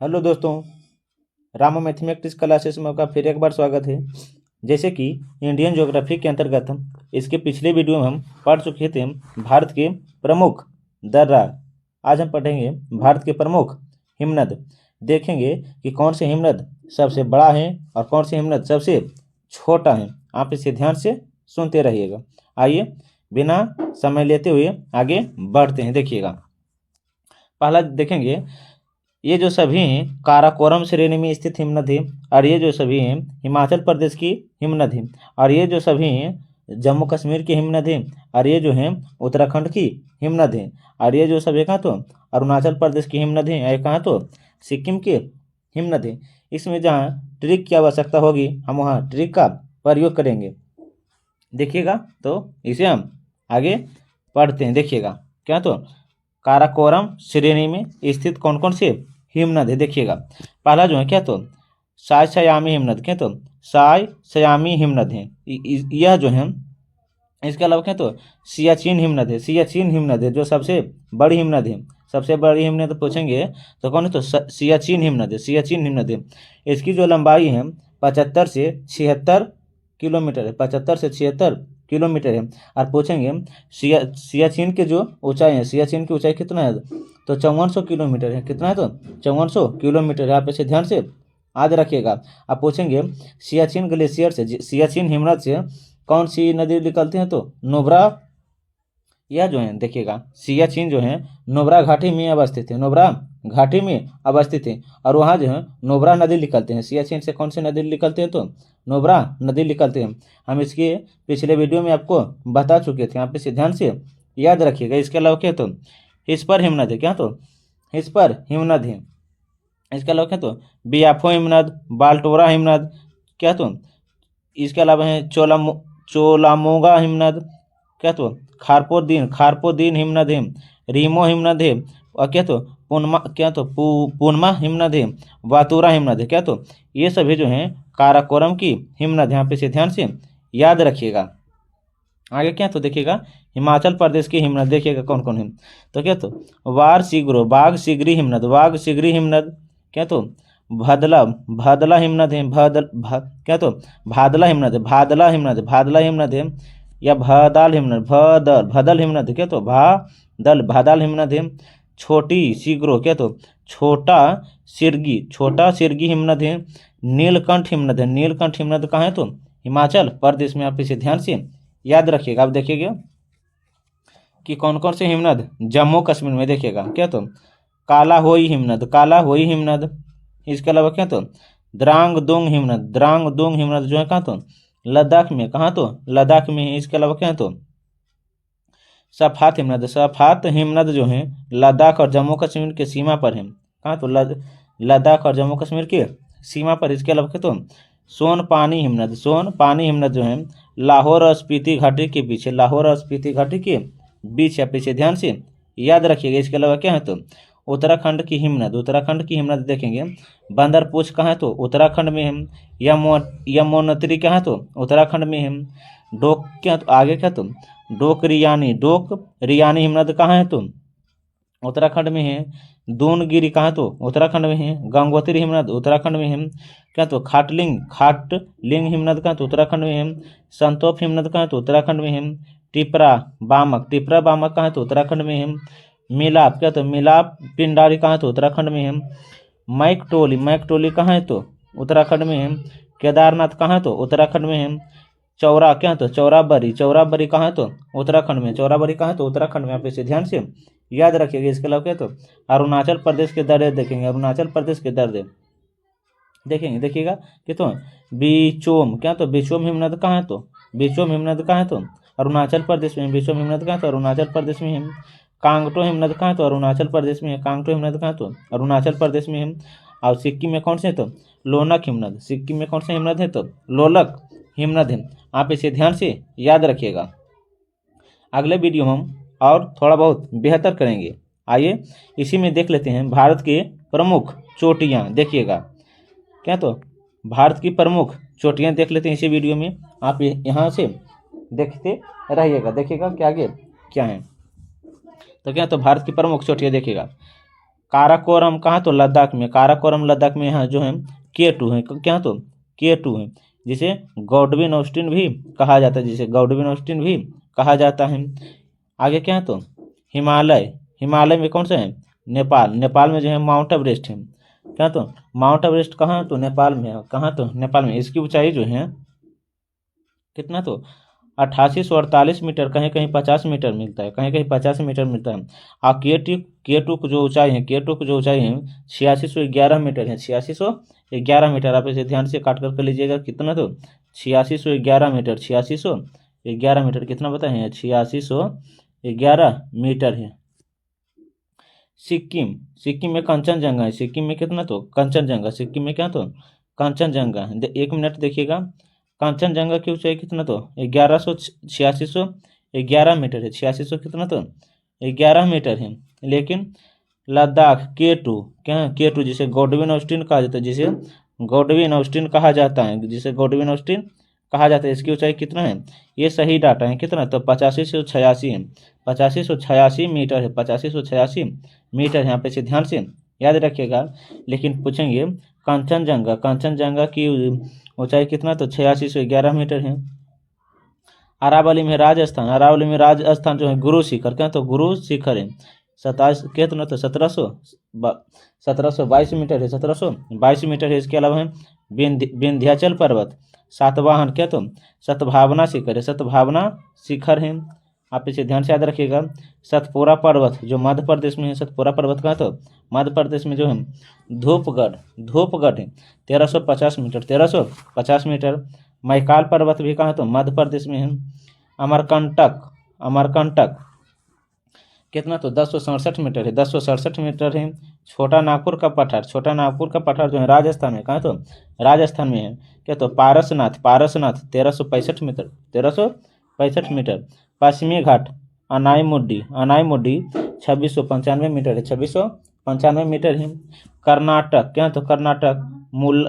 Hello दोस्तों, Rama mathematics classes में आपका फिर एक बार स्वागत है। जैसे कि इंडियन ज्योग्राफी के अंतर्गत हम इसके पिछले वीडियो में हम पढ़ चुके थे भारत के प्रमुख दर्रा। आज हम पढ़ेंगे भारत के प्रमुख हिमनद। देखेंगे कि कौन से हिमनद सबसे बड़ा है और कौन से हिमनद सबसे छोटा है। आप इसे ध्यान से सुनते रहिएगा। आइए बिना समय लेते हुए आगे बढ़ते हैं। देखिएगा, पहला देखेंगे, ये जो सभी हैं काराकोरम श्रेणी में स्थित हिमनद हैं, और ये जो सभी हैं हिमाचल प्रदेश की हिमनद हैं, और ये जो सभी हैं जम्मू कश्मीर की हिमनद हैं, और ये जो हैं उत्तराखंड की हिमनद हैं, और ये जो सभी कहाँ तो अरुणाचल प्रदेश की हिमनद हैं, और कहाँ तो सिक्किम के हिमनद हैं। इसमें जहाँ ट्रिक की आवश्यकता होगी हम वहाँ ट्रिक का प्रयोग करेंगे। देखिएगा, तो इसे हम आगे पढ़ते हैं। देखिएगा, क्या तो काराकोरम श्रेणी में स्थित कौन कौन से हिमनद है। देखिएगा, पहला जो है क्या तो साय सयामी हिमनद, क्या तो साय सयामी हिमनद है। यह जो है, इसके अलावा क्या तो सियाचिन हिमनद है। सियाचिन हिमनद है जो सबसे बड़ी हिमनद है। सबसे बड़ी हिमनद पूछेंगे तो कौन है, तो सियाचिन हिमनद है। सियाचिन हिमनद है, इसकी जो लंबाई है 75 से 76 किलोमीटर है। 75 से 76 किलोमीटर है। और पूछेंगे सियाचिन के जो ऊंचाई है, सियाचिन की ऊंचाई कितना है, तो 5400 किलोमीटर है। कितना है, तो 5400 किलोमीटर है। आप इसे ध्यान से याद रखिएगा। आप पूछेंगे सियाचिन ग्लेशियर से, सियाचिन हिमनद से कौन सी नदी निकलती है, तो नुब्रा। यह जो है देखिएगा, सियाचिन जो है नुब्रा घाटी में अवस्थित है। नुब्रा घाटी में अवस्थित है, और वहाँ जो है नुब्रा नदी निकलते हैं। सियाचिन से कौन सी नदी निकलते हैं, तो नुब्रा नदी निकलते हैं। हम इसके पिछले वीडियो में आपको बता चुके थे, आप इसे ध्यान से याद रखिएगा। इसके अलावा क्या तो हिस्पर हिमनद है, क्या तो हिस्पर हिमनद है। इसके अलावा क्या तो बियाफो हिमनद, बाल्टोरा हिमनद, क्या तो इसके अलावा है चोलामोगा हिमनद, क्या तो खारपोदीन हिमनद है, रीमो हिमनद है, और क्या तो पूनमा हिमनद है, वातुरा हिमनद है। क्या तो ये सभी जो हैं काराकोरम की हिमनद। यहाँ पे से ध्यान से याद रखिएगा। आगे क्या तो देखिएगा, हिमाचल प्रदेश की हिमनद देखिएगा कौन कौन है। तो क्या तो बाघ सिगरी हिमनद, वाघ सिगरी हिमनद, क्या तो भादला हिमनद है, क्या तो भादला हिमनद है, भादला हिमनद है, या भदल हिमनद, भदल हिमनद है। क्या तो भादल हिमनद है। छोटी सिगरो, क्या तो छोटा सिरगी हिमनद है। नीलकंठ हिमनद है, नीलकंठ हिमनद कहाँ है, तो हिमाचल प्रदेश में। आप इसे ध्यान से याद रखिएगा। आप देखिएगा कि कौन कौन से हिमनद जम्मू कश्मीर में। देखिएगा, क्या तो काला होई हिमनद। इसके अलावा क्या तो द्रांग दोंग हिमनद जो है कहाँ तो लद्दाख में, कहाँ तो लद्दाख में है। इसके अलावा क्या तो सफात हिमनद जो है लद्दाख और जम्मू कश्मीर के सीमा पर है। कहाँ तो लद्दाख और जम्मू कश्मीर के सीमा पर। इसके अलावा क्या तो सोन पानी हिमनद जो है लाहौर और स्पीति घाटी के बीच है। पीछे ध्यान से याद रखिएगा। इसके अलावा क्या है, तो उत्तराखंड की हिमनद देखेंगे। बंदरपूछ कहाँ है, तो उत्तराखंड में है। यमुनोत्री कहाँ है, तो उत्तराखंड में है। डोक क्या तो आगे क्या तो डोक रियानी हिमनद कहाँ है, तो उत्तराखंड में है। दूनगिरी कहाँ, तो उत्तराखंड में है। गंगोत्री हिमनद उत्तराखंड में है। क्या तो खाटलिंग हिमनद कहाँ, तो उत्तराखंड में है। संतोप हिमनद कहाँ, तो उत्तराखंड में है। टिपरा बामक कहाँ है, तो उत्तराखंड में है। मिलाप क्या तो मिलाप पिंडारी कहाँ, तो उत्तराखंड में है। मैकटोली कहाँ है, तो उत्तराखंड में है। केदारनाथ कहाँ है, तो उत्तराखंड में है। चौरा क्या, तो चौराबरी कहाँ है, तो उत्तराखंड में। आप इसे ध्यान से याद रखिएगा। इसके अलावा क्या तो अरुणाचल प्रदेश के दर्रे देखेंगे। देखिएगा कि तो बिचोम हिमनद कहाँ है, तो अरुणाचल प्रदेश में। बिचोम हिमनद कहाँ, तो अरुणाचल प्रदेश में है। कांगटो हिमनद कहाँ, तो अरुणाचल प्रदेश में है। कांगटो हिमनद कहाँ, तो अरुणाचल प्रदेश में है। और सिक्किम में कौन से है, तो लोनक हिमनद। सिक्किम में कौन सा हिमनद है, तो लोलक हिमनद है। आप इसे ध्यान से याद रखिएगा। अगले वीडियो में हम और थोड़ा बहुत बेहतर करेंगे। आइए इसी में देख लेते हैं भारत के प्रमुख चोटियाँ। देखिएगा, क्या तो भारत की प्रमुख चोटियाँ देख लेते हैं इसी वीडियो में। आप यहाँ से देखते रहिएगा। देखिएगा कि आगे क्या है। तो क्या तो भारत की प्रमुख चोटियाँ देखिएगा, काराकोरम कहाँ तो लद्दाख में, काराकोरम लद्दाख में यहाँ जो है K2 है, क्या तो K2 है, जिसे गॉडविन ऑस्टिन भी कहा जाता है, जिसे गॉडविन ऑस्टिन भी कहा जाता है। आगे क्या है तो हिमालय, हिमालय में कौन सा है, नेपाल, नेपाल में जो है माउंट एवरेस्ट है, क्या तो माउंट एवरेस्ट कहाँ तो नेपाल में है, कहाँ तो नेपाल में। इसकी ऊंचाई जो है कितना तो 8848 मीटर, कहीं कहीं 50 मीटर मिलता है, कहीं कहीं 50 मीटर मिलता है। और K2 की जो ऊंचाई है, K2 की जो ऊंचाई है 8611 मीटर है, 8611 मीटर। आप इसे ध्यान से काट कर लीजिएगा, कितना तो 8611 मीटर, 8611 मीटर कितना बताए, 8611 मीटर है। सिक्किम, सिक्किम में कंचनजंगा है, सिक्किम में कितना तो कंचनजंगा, सिक्किम में क्या तो कंचनजंगा है। 1 मिनट देखिएगा, कंचनजंगा की ऊंचाई कितना तो 8611 मीटर है, 8600 कितना तो 11 मीटर है। लेकिन लद्दाख K2 क्या है, K2 जिसे गॉडविन ऑस्टिन कहा जाता है, जिसे गॉडविन ऑस्टिन कहा जाता है, जिसे गॉडविन ऑस्टिन कहा जाता है, इसकी ऊंचाई कितना है, ये सही डाटा है, कितना तो 8586 है, 8586 मीटर है, 8586 मीटर। यहाँ पे से ध्यान से याद रखिएगा। लेकिन पूछेंगे कंचनजंगा, कंचनजंगा की ऊंचाई कितना तो 8611 मीटर है। अरावली में राजस्थान, अरावली में राजस्थान जो है गुरु शिखर, क्या तो गुरु शिखर है, 27 कितना तो 1722 मीटर है, 1722 मीटर है। इसके अलावा है विंध्याचल पर्वत, सातवाहन, क्या तो सतभावना शिखर है, सतभावना शिखर है। आप इसे ध्यान से याद रखिएगा। सतपुरा पर्वत जो मध्य प्रदेश में है, सतपुरा पर्वत का तो मध्य प्रदेश में जो है धूपगढ़, धूपगढ़ है, 1350 मीटर, 1350 मीटर। मैकाल पर्वत भी कहाँ तो मध्य प्रदेश में है। अमरकंटक, अमरकंटक कितना तो 1067 मीटर है, 1067 मीटर है। छोटा नागपुर का पठार, छोटा नागपुर का पठार जो है राजस्थान में, कहाँ तो राजस्थान में है, क्या तो पारसनाथ, पारसनाथ 1365 मीटर, 1365 मीटर। पश्चिमी घाट अनाईमुड्डी, अनाईमुड्डी 2695 मीटर है, 2695 मीटर है। कर्नाटक, क्या तो कर्नाटक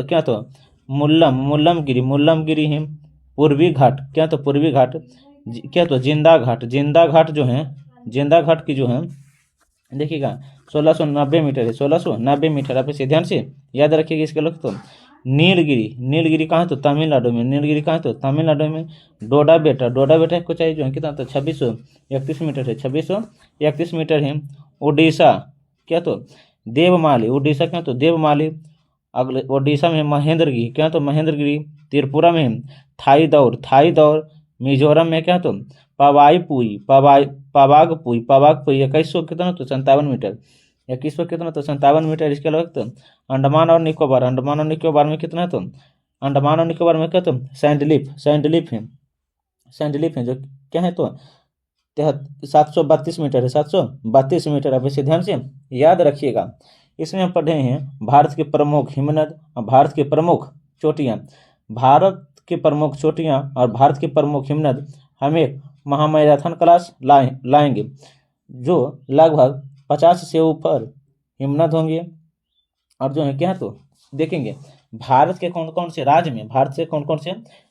क्या तो मुल्लमगिरी, मुल्लमगिरी है। पूर्वी घाट, क्या तो पूर्वी घाट क्या तो जिंदा घाट, जिंदा घाट जो है, जिंदा घाट की जो है देखिएगा 1690 मीटर है, 1690 मीटर। आप इसे ध्यान से याद रखिएगा। इसके लोग तो नीलगिरी, नीलगिरी कहाँ तो तमिलनाडु में, नीलगिरी कहाँ तो तमिलनाडु में। डोडा बेटा, डोडा बेटा को चाहिए जो है कितना तो 2631 मीटर है, 2631 मीटर है। उड़ीसा, क्या तो देवमाली, उड़ीसा क्या तो देवमाली। अगले उड़ीसा में महेंद्रगिरी, क्या तो महेंद्रगिरी। त्रिपुरा में थाई दौर, थाई दौर। मिजोरम में क्या तो पवाईपुई, पवागपुई, पवागपुई 2100 कितना तो 57 मीटर, 2100 कितना तो 57 मीटर। इसके अलावा तो अंडमान और निकोबार, अंडमान और निकोबार में कितना तो अंडमान और निकोबार में क्या तो सैंडलिप, सैंडलिप है, सैंडलिप है जो क्या है तो 732 मीटर है, 732 मीटर। अब इसे ध्यान से याद रखिएगा। इसमें हम पढ़े हैं भारत के प्रमुख हिमनद और भारत के प्रमुख चोटियाँ, भारत के प्रमुख चोटियाँ और भारत के प्रमुख हिमनद। हम एक महामैराथन क्लास लाएंगे जो लगभग 50 से ऊपर हिमनद होंगे और जो है क्या तो देखेंगे भारत के कौन कौन से राज्य में, भारत से कौन कौन से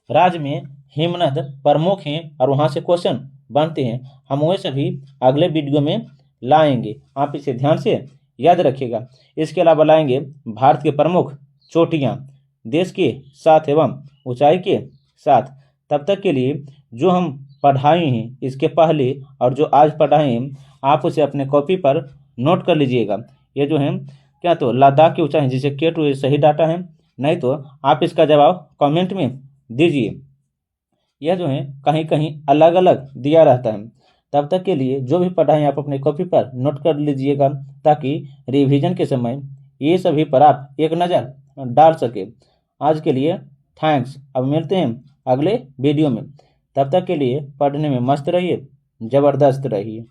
राज्य में हिमनद प्रमुख हैं और वहाँ से क्वेश्चन बनते हैं। हम वह सभी अगले वीडियो में लाएंगे, आप इसे ध्यान से याद रखिएगा। इसके अलावा लाएंगे भारत के प्रमुख चोटियाँ देश के साथ एवं ऊंचाई के साथ। तब तक के लिए जो हम पढ़ाए हैं इसके पहले और जो आज पढ़ाए हैं आप उसे अपने कॉपी पर नोट कर लीजिएगा। ये जो है क्या तो लद्दाख की ऊंचाई जिसे K2 सही डाटा है, नहीं तो आप इसका जवाब कमेंट में दीजिए। यह जो है कहीं कहीं अलग अलग दिया रहता है। तब तक के लिए जो भी पढ़ाएं आप अपने कॉपी पर नोट कर लीजिएगा ताकि रिवीजन के समय ये सभी पर आप एक नज़र डाल सके। आज के लिए थैंक्स। अब मिलते हैं अगले वीडियो में। तब तक के लिए पढ़ने में मस्त रहिए, ज़बरदस्त रहिए।